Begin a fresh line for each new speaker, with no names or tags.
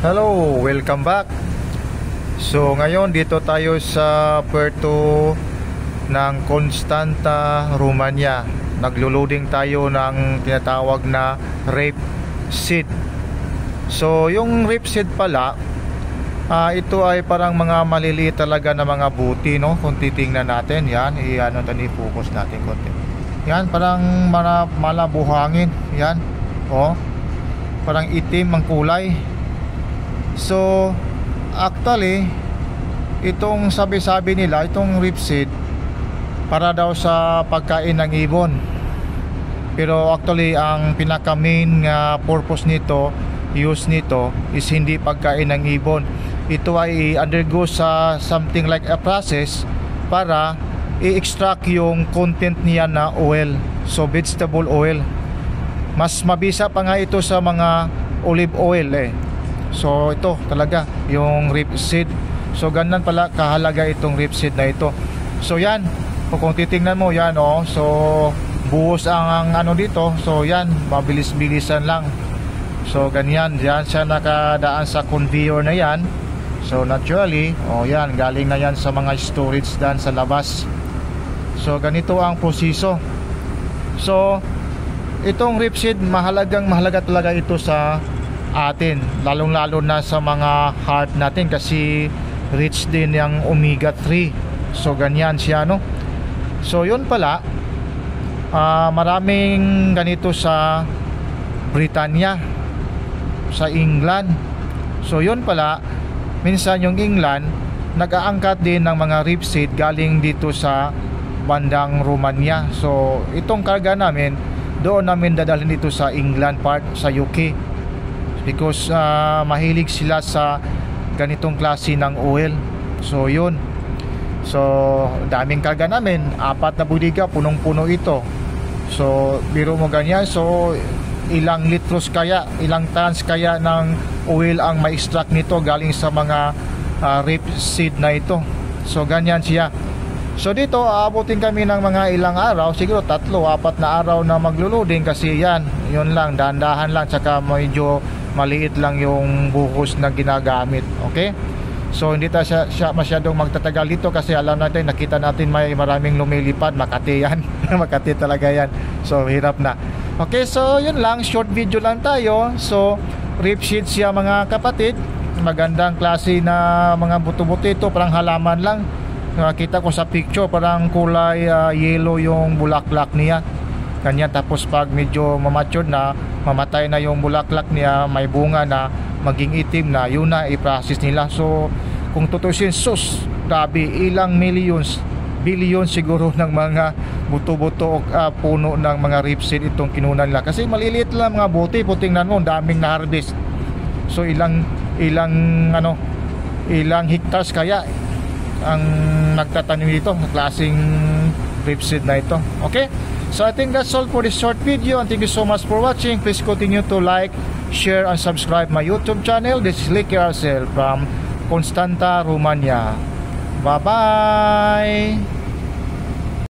Hello, welcome back. So ngayon dito tayo sa puerto ng Constanta, Romania. Naglo-loading tayo ng tinatawag na rapeseed. So yung rapeseed pala, ito ay parang mga maliliit talaga na mga buti, no? Kung titingnan natin, yan, i-focus natin konti. Yan, parang malabuhangin. Yan, oh, parang itim ang kulay. So actually itong sabi-sabi nila, itong rapeseed para daw sa pagkain ng ibon. Pero actually ang pinaka main purpose nito, use nito is hindi pagkain ng ibon. Ito ay undergo sa something like a process para i-extract yung content niya na oil. So vegetable oil. Mas mabisa pa nga ito sa mga olive oil eh. So ito talaga yung rapeseed. So ganun pala kahalaga itong rapeseed na ito. So yan, kung titingnan mo yan, oh, so buhos ang ano dito. So yan, mabilis-bilisan lang. So ganyan, yan siya nakadaan sa conveyor na yan. So naturally, oh yan, galing na yan sa mga storage dan sa labas. So ganito ang proseso. So itong rapeseed, mahalaga talaga ito sa atin, lalong-lalo na sa mga heart natin kasi rich din yung omega 3. So ganyan siya, no? So yun pala, maraming ganito sa Britanya, sa England. So yun pala, minsan yung England nag-aangkat din ng mga rapeseed galing dito sa bandang Romania. So itong karga namin, doon namin dadalhin dito sa England part, sa UK, because mahilig sila sa ganitong klase ng oil. So yun, so daming karga namin, 4 na budiga, punong-puno ito. So biro mo ganyan, so ilang litros kaya, ilang tons kaya ng oil ang ma-extract nito galing sa mga rapeseed na ito. So ganyan siya. So dito aabutin kami ng mga ilang araw, siguro 3-4 na araw na maglo-loading kasi yan, yun lang, dahan-dahan lang, tsaka medyo maliit lang yung buhos na ginagamit. Okay? So hindi tayo siya masyadong magtatagal dito kasi alam natin, nakita natin may maraming lumilipad. Makati yan. Makati talaga yan. So hirap na. Okay, so yun lang, short video lang tayo. So rapeseed siya mga kapatid. Magandang klase na mga buto-buto ito, parang halaman lang. Nakita ko sa picture, parang kulay yellow yung bulaklak niya. Ganyan, tapos pag medyo mamature na, mamatay na yung bulaklak niya, may bunga na maging itim na, yun na i-process nila. So kung tutusin, sus, grabe, ilang millions, billions siguro ng mga buto-buto o puno ng mga rapeseed itong kinunan nila. Kasi maliliit lang mga buti, putingnan mo, daming na-harvest. So ilang hectares kaya ang nagtatanim dito ng klaseng rapeseed na ito. Okay? So I think that's all for this short video, and thank you so much for watching. Please continue to like, share, and subscribe my YouTube channel. This is Licky Arcel from Constanta, Romania. Bye-bye!